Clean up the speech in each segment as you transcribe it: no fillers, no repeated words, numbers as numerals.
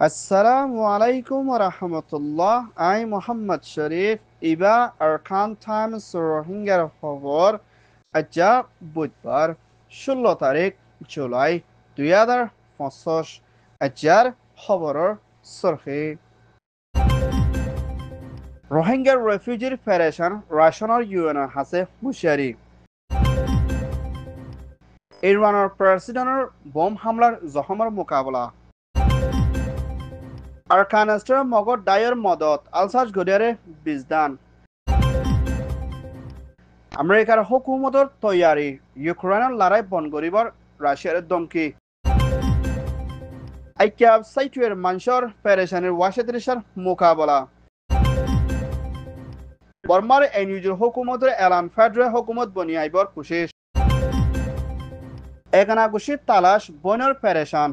আসসালামু আলাইকুম রহমতুল্লাহ। I Mohammad Sharif Iba Arkan Times রোহিঙ্গার খবর আজ বুধবার 16 তারিখ জুলাই 2025 আজাৰ খবৰৰ চৰখি রোহিঙ্গার রেফিউজির ফেডারেশন রাশনের ইউএনের হাতে হুঁশিয়ারি ইরানের প্রেসিডেন্টের বোম হামলার জখমের মোকাবেলা আরকানস্টের মগর ডায়ের মদত আলসাজ গডিয়ারে বিজদান আমেরিকার হুকুমতৰ তৈয়াৰী ইউক্ৰেইনৰ লড়াই বন্ধ কৰিবৰ ৰাছিয়াৰ ধমকি আইক্যাব সাইটুয়ের মানসর পেরেশানির ওয়াশাতিরিশার মোকাবেলা বর্মার এনইউজির হুকুমতের এলান ফেডারেল হুকুমত বনিয়াইবর কোশিশ একানাগুশি তালাশ বনের পেরেশান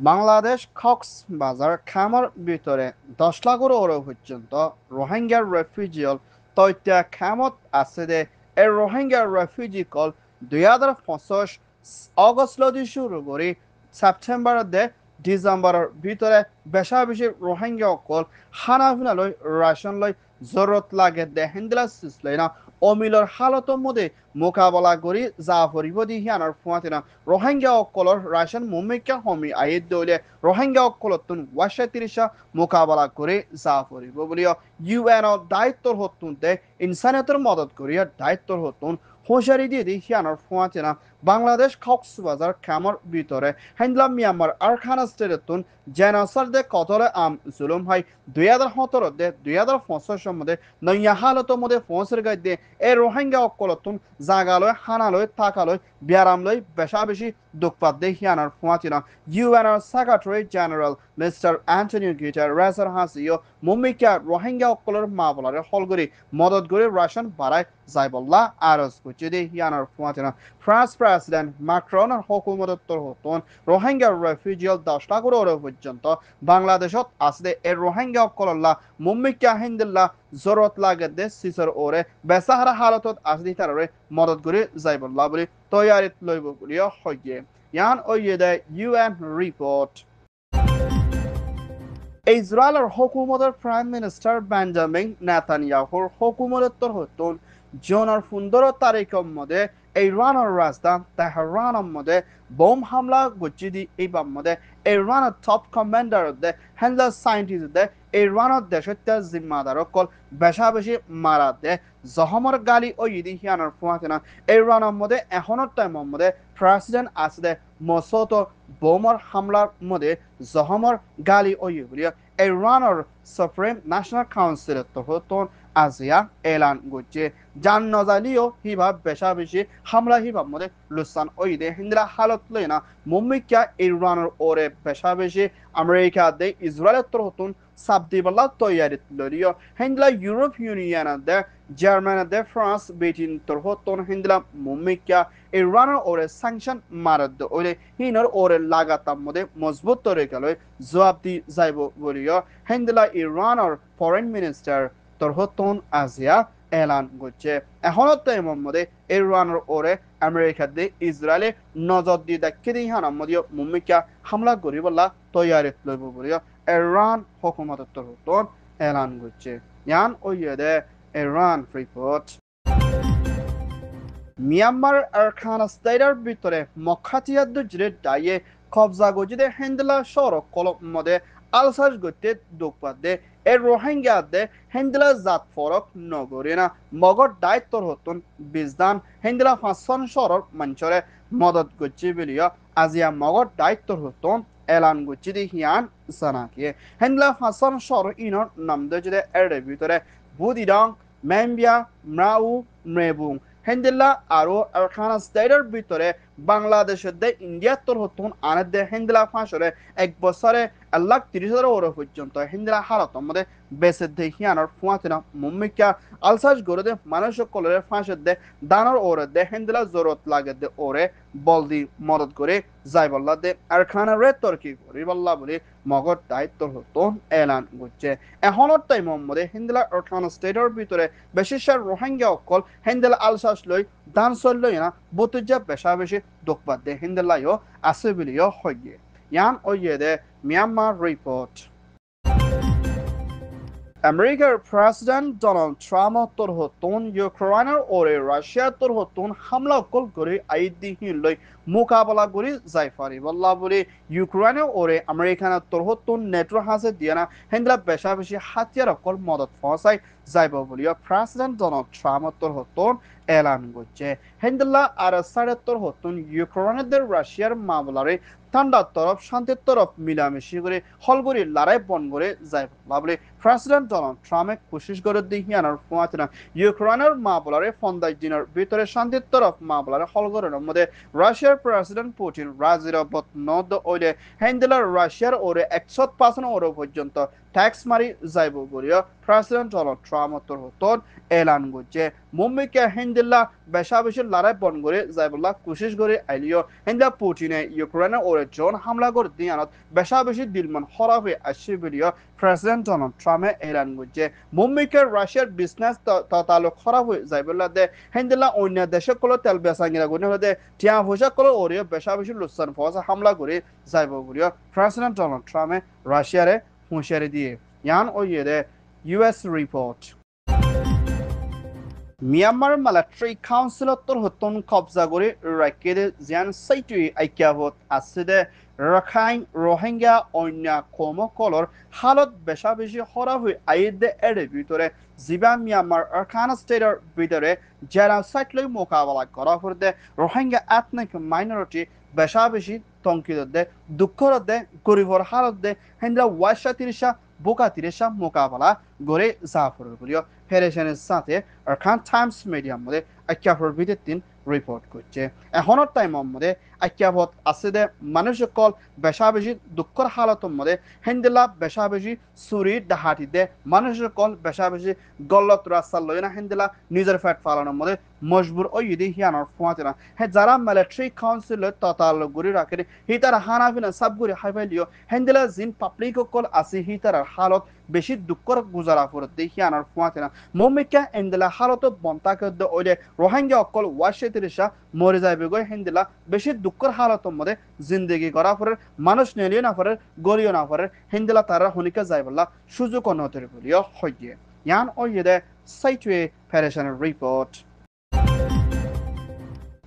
বাংলাদেশ কক্সবাজার খামর ভিতরে 10 লাখের ওরে পর্যন্ত রোহিঙ্গার রেফিউজিয়ল তথ্য খামত আছে দে এই রোহিঙ্গার রেফিউজি কল 2025 অগস্ট লদি শুরু করে সেপ্টেম্বর দে ডিসেম্বরের ভিতরে বেশা বেশি রোহিঙ্গা অকল হানাফিনা লই রাশন লই জরুরত লাগে দে হিন্দলা সিসলাই না অমিলর হালতর মধ্যে মোকাবেলা করি যা ফুরিব দি হিয়ানোর ফুয়াতিনা রোহিঙ্গা অকলর রাশন মুমিকা হমি আইদ দৌলে রোহিঙ্গা অকলতুন ওয়াশা তিরিশা মোকাবেলা করে যা ফুরিব বলিও ইউএন দায়িত্বর হতুন দে ইনসানিয়তের মদত করিয়া দায়িত্বর হতুন হুঁশিয়ারি দিয়ে দি হিয়ানোর ফুয়াতিনা বাংলাদেশ কক্সবাজার খামর ভিতরে হাইন্দলা মিয়ানমার আরখানা স্টেটতুন জেনাসার দে কতলে আম জুলুম হাই 2017 দে 2025 মধ্যে নয়া হালতর মধ্যে ফসের গাই দে এ রোহিঙ্গা অকলতুন জাগালয় হানালয় থাকালয় বিয়ারামলয় বেশা বেশি দুঃখপাত দে হিয়ানার ফুয়াতিনা ইউএনআর সেক্রেটারি জেনারেল মিস্টার অ্যান্টনিও গুটেরেসের হাসিও মুম্বিকা রোহিঙ্গা অকলর মামলারে হলগরি মদত করে রাশন বাড়ায় যাইবল্লা আরজ করছে দে হিয়ানার ফুয়াতিনা ফ্রান্স প্রেসিডেন্ট মাক্রনের হুকুমতর হতন রোহিঙ্গা রেফিউজিয়াল 10 লাখের ওরে পর্যন্ত বাংলাদেশত আছে এর রোহিঙ্গা অকলল্লা মুম্বিকা হিন্দুল্লাহ জরুরত লাগে দে সিসর ওরে বেসাহারা হালতত আসদি তারে মদত করে যাইবল্লা বলে তৈয়ারিত লইব বলিও হইয়ে ইয়ান ওইয়ে দে ইউএন রিপোর্ট ইসরায়েলের হুকুমতের প্রাইম মিনিস্টার বেঞ্জামিন নেতানিয়াহুর হুকুমতর হতন জুনের 15 তারিখের মধ্যে ইরানের রাজধানী তেহরানের মধ্যে বোম হামলা গচ্ছি দি এইবার মধ্যে ইরানের টপ কমান্ডার দে হ্যান্ডলার সাইন্টিস্ট দে ইরানের দেশত্য জিম্মাদার কল বেশা বেশি মারা দে জহমর গালি ও ইদি হিয়ানোর ফুয়াতিনা ইরানের মধ্যে এখনের টাইমের মধ্যে প্রেসিডেন্ট আছে দে মসত বোমর হামলার মধ্যে জহমর গালি ও ইবলিয়া ইরানের সুপ্রিম ন্যাশনাল কাউন্সিলের তহতন আজিয়া এলান করছে জান নজালিও হিবা বেশা বেশি হামলা হিবার মধ্যে লুসান ওইদে হিন্দরা হালত লই না মুম্বিকা ইরানের ওরে বেশা বেশি আমেরিকা দে ইসরায়েলের তরহতুন সাবদিবাল্লা তৈয়ারি লরিও হিন্দলা ইউরোপ ইউনিয়ন দে জার্মান দে ফ্রান্স বেটিন তরহতুন হিন্দলা মুম্বিকা ইরানের ওরে স্যাংশন মারদ ওরে হিনর ওরে লাগাতার মধ্যে মজবুত তরিকা লই জবাব দি যাইব বলিও হিন্দলা ইরানের ফরেন মিনিস্টার তরহতুন আজিয়া এলান করছে এখনো টাইমের মধ্যে ইরানের ওরে আমেরিকা দিয়ে ইসরায়েলে নজর দিয়ে দেখে দিয়ে হানার মধ্যে মুম্বিকা হামলা করিবলা তৈয়ারি লইব বলিও ইরান হুকুমতের তরফ এলান করছে ইয়ান ওইয়ে দে ইরান রিপোর্ট মিয়ানমার আরখানা স্টেটের ভিতরে মখাতিয়াদ্দু জিরে দায়ে কবজা গজিদে হেন্দলা সড়ক কলম মধ্যে আলসাস গতে দুঃখপাত দে এর রোহিঙ্গা দে হেন্দলা জাত ফরক নগরীনা মগর দায়িত্বর হতুন বিজদান হেন্দলা ফাঁসন সরর মঞ্চরে মদত গচ্ছি বলিয়া আজিয়া মগর দায়িত্বর হতুন এলান গচ্ছি দি হিয়ান সানাকিয়ে হেন্দলা ফাঁসন সর ইনর নাম দে এর ভিতরে বুদিডং মেম্বিয়া ম্রাউ মৃবুং হেন্দিল্লা আরো আরখানা স্টেটের ভিতরে বাংলাদেশের দে ইন্ডিয়ার তোর হতুন আনের দে হেন্দিলা ফাঁসরে 1 বছরে 1,30,000 ওর পর্যন্ত হেন্দিলা হালত মধ্যে বেসের দে হিয়ানোর ফুয়াতিনা মুম্বিকা আলসাজ গড়ে দে মানুষ কলরে ফাঁসের দে দানোর ওরে দে হেন্দিলা জরুরত লাগে দে ওরে বল দি মদত করে যাই বল্লা দে আরখানা রে তর্কি করি বল্লা বলে মগর দায়িত্ব হতুন এলান করছে এখনের টাইমের মধ্যে হেন্দিলা আরখানা স্টেটের ভিতরে বেশিরভাগ রোহিঙ্গা অকল হেন্দিলা আলসাজ লই দান চল লই না বুতুজা বেশা বেশি দুঃখবাদ দে হিন্দলাইও আছে বলিও হইয়ে yan oyede Myanmar report. America's President Donald Trump torhotun Ukraine'র ওরে রাশিয়া torhotun হামলা কল করে আইদিহীন লই মোকাবেলা করে যাই পারি বল্লা বলে ইউক্রেনের ওরে আমেরিকানের torhotun নেটর হাসে দিয়ে না হেন্দলা বেশা বেশি হাতিয়ার অকল মদত ফসাই যাইব বলিও প্রেসিডেন্ট ডোনাল্ড ট্রাম্প torhotun এলান করছে হেন্দলা আর সাড়ে torhotun ইউক্রেনের রাশিয়ার মামলারে ঠান্ডার তরফ শান্তির তরফ মিলামিশি করে হল করে লড়াই বন করে যাই বলে প্রেসিডেন্ট ডোনাল্ড ট্রাম্প কোশিশ করে দিহিয়ানোর ফুয়াতিনা ইউক্রেনের মামলারে 50 দিনের ভিতরে শান্তির তরফ মামলারে হল করে মধ্যে রাশিয়ার প্রেসিডেন্ট পুতিন রাজিরাবত নদ ওইলে হ্যান্ডেলার রাশিয়ার ওরে 100% ওরে পর্যন্ত ট্যাক্স মারি যাইব বলিও প্রেসিডেন্ট ডোনাল্ড ট্রাম্প তোর এলান করছে মুম্বাইকে হ্যান্ডেলা বেশা বেশি লড়াই বন করে যাইবলা কোশিশ করে আইলিও হ্যান্ডেলা পুতিনে ইউক্রেনের ওরে জন হামলা করে দিয়ানত বেশা বেশি দিলমান হরা হয়ে আসছে বলিও প্রেসিডেন্ট ডোনাল্ড ট্রাম্পে এলান করছে মুম্বাইকে রাশিয়ার বিজনেস তালুক খারাপ হয়ে যাইবলা দে হ্যান্ডেলা অন্য দেশে কলো তেল বেসাঙ্গিরা গুনে হলে টিয়া পয়সা কলো ওরে বেশা বেশি লুসান ফসা হামলা করে যাইব বলিও প্রেসিডেন্ট ডোনাল্ড ট্রাম্পে রাশিয়ারে হুঁশিয়ারি দিয়ে ইয়ান ওইয়ে ইউএস রিপোর্ট মিয়ানমার মিলিটারি কাউন্সিলর হতন কবজা করে রাখে যেন সাইটুই আইকিয়াবত আছে দে রাখাইন রোহিঙ্গা অন্য কমকলর হালত বেশা বেশি হরা হয়ে আইদে এর ভিতরে জিবা মিয়ানমার আরকান স্টেটের ভিতরে যারা সাইটলৈ মোকাবেলা করা হতে রোহিঙ্গা এথনিক মাইনরিটি বেশা বেশি তঙ্কিত দে দুঃখর দে গরিবর হালত দে হেন্দ্রা ওয়াশা তিরিশা বোকা তিরিশা মোকাবেলা গড়ে জাফর বলিও ফেডারেশনের সাথে আরকান টাইমস মিডিয়ার মধ্যে আইকিয়াফর ভিত্তিক রিপোর্ট করছে এখনের টাইমের মধ্যে আইকিয়াবত আছে দে মানুষ কল বেশা বেশি দুঃখর হালতের মধ্যে হেন্দেলা বেশা বেশি চুরি ডাহাতি দে মানুষ কল বেশা বেশি গলত রাস্তা লয় না হেন্দেলা নিজের ফ্যাট ফালানোর মধ্যে মজবুর ওই ইদি হিয়ানোর ফুয়াতে না হ্যাঁ যারা মিলিটারি কাউন্সিলের ততাল গুড়ি রাখে হি তারা হানাফিনা সব গুড়ি হাইফাইলিও হেন্দেলা জিন পাবলিক কল আছে হি তার হালত বেশি দুঃখর গুজারা করে দেখি আনার ফুয়াতে না মমিকা হেন্দেলা হালত বন্তাকে ওইলে রোহিঙ্গা অকল ওয়াশে তিরিশা মরে যাবে গো হেন্দেলা বেশি দুঃখর হালতের মধ্যে জিন্দগি করা পরে মানুষ নেলিও না পারে গলিও না পারে হেন্দেলা তারা হনিকা যায় বললা সুযোগ অনতরে বলিও হইয়ে ইয়ান ওইয়ে সাইটুয়ে ফেডারেশনের রিপোর্ট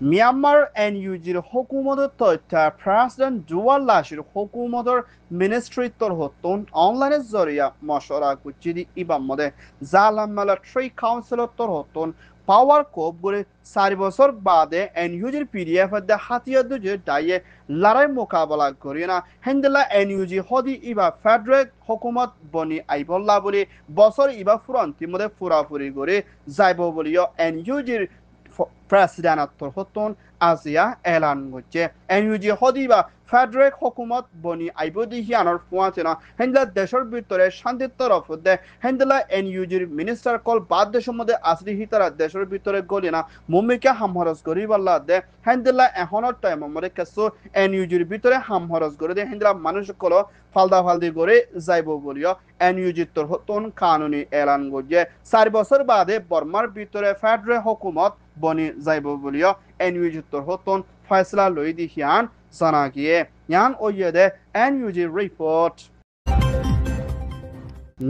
মিয়ানমার এনইউজির হুকুমতের তথ্য প্রেসিডেন্ট জুয়ার লাশির হুকুমতের মিনিস্ট্রিত্বর হতন অনলাইনের জরিয়া মশরা কুচিদি ইবাম মধ্যে জালাম মিলিটারি কাউন্সিলর তর হতন পাওয়ার কোপ করে 4 বছর বাদে এনইউজির পিডিএফ দে হাতিয়ার দুজে ডাইয়ে লড়াই মোকাবেলা করি না হেন্দেলা এনইউজি হদি ইবা ফেডারেল হুকুমত বনি আইবল্লা বলে বছর ইবা ফুরন্তি মধ্যে ফুরাফুরি করে যাইব বলিও এনইউজির প্রেসিডেন্ট হতন আজিয়া এলান করছে এনইউজি হদিবা ফেডারেল হুকুমত বনি আইবদি হিয়ানোর ফুয়াছে না হেন্দেলা দেশের ভিতরে শান্তির তরফ দে হেন্দেলা এনইউজির মিনিস্টার কল বাদ দেশের মধ্যে আসরি হিতারা দেশের ভিতরে গলি না মুম্বিকে হামহরস করি বললা দে হেন্দেলা এখনের টাইম মধ্যে কিছু এনইউজির ভিতরে হামহরস করে দে হেন্দেলা মানুষ কল ফালদা ফালদি করে যাইব বলিও এনইউজির তোর হতন কানুনি এলান করছে 4 বছর বাদে বর্মার ভিতরে ফেডারেল হুকুমত বনি যাইব বলিও এনইউজির তোর হতন ফয়সলা লই দি হিয়ান জানা গিয়ে ইয়ান ওইয়ে NUG report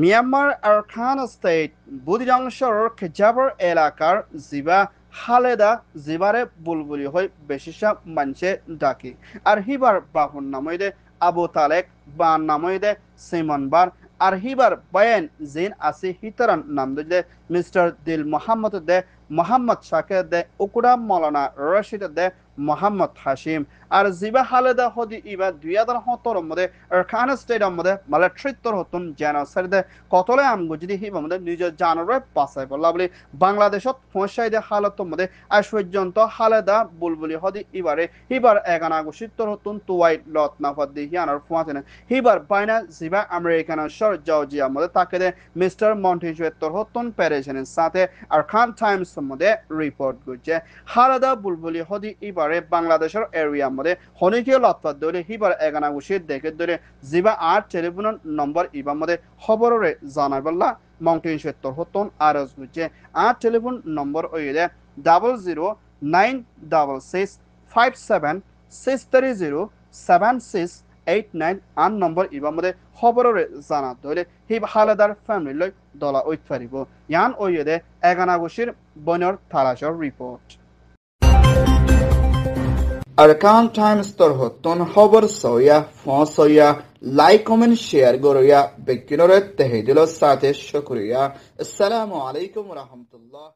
Myanmar Arakan state Buthidaung শহরের খেজাবর এলাকার জিবা হালেদা জিবারে বুলবুলি হয়ে বেশিসা মানছে ডাকি আর হিবার বাহুর নামই দে আবু তালেক বা নামই দে সিমন বার আর হিবার বায়ান জিন আসি হিতারান নাম দে মিস্টার দিল মোহাম্মদ দে মোহাম্মদ শাকের দে উকুড়া মৌলানা রশিদ দে মোহাম্মদ হাসিম আর জিবা হালেদা হদি ইবা 2017 মধ্যে আরকান স্টেটের মধ্যে মিলিটারিত্বর হতন জেনোসাইড দে কতলে আমগো যদি হিবা মধ্যে নিজের জানরে বাঁচাই বললা বলি বাংলাদেশত ফসাইদে হালতের মধ্যে আজ পর্যন্ত হালেদা বুলবুলি হদি ইবারে হিবার এগানা গোসিত্তর হতন তুয়াই লত নাফাদ দি হিয়ানোর ফুয়াতেন হিবার বাইনা জিবা আমেরিকান শর জর্জিয়া মধ্যে তাকে দে মিস্টার মন্টিজুয়েত্তর হতন প্যারেশনের সাথে আরকান টাইমস মধ্যে রিপোর্ট করছে হালেদা বুলবুলি হদি ইবারে বাংলাদেশের এরিয়া মধ্যে হনিকীয় লতপাত ধরে হিবার এগানা গোসিত দেখে ধরে জিবা আর টেলিফোন নম্বর ইবার মধ্যে খবরে জানাই বললা মাউন্টেন সত্তর হতন আরজ বুঝছে আর টেলিফোন নম্বর ওইদে 009665763076 89 আন নম্বৰ ইবামতে খবৰৰে জানা দলে হিব হালেদাৰ ফ্যামিলিলৈ দলা ঐত ফাৰিব ইয়ান ওয়েদে এগানাগুছির বনৰ থালাশৰ রিপোর্ট Arkan Times torhotton খবর সয়া ফসয়া লাইক কমেন্ট শেয়ার গরয়া বেকিনরে তেহেদিল সাথে শুকরিয়া আসসালামু আলাইকুম ওয়া রাহমাতুল্লাহ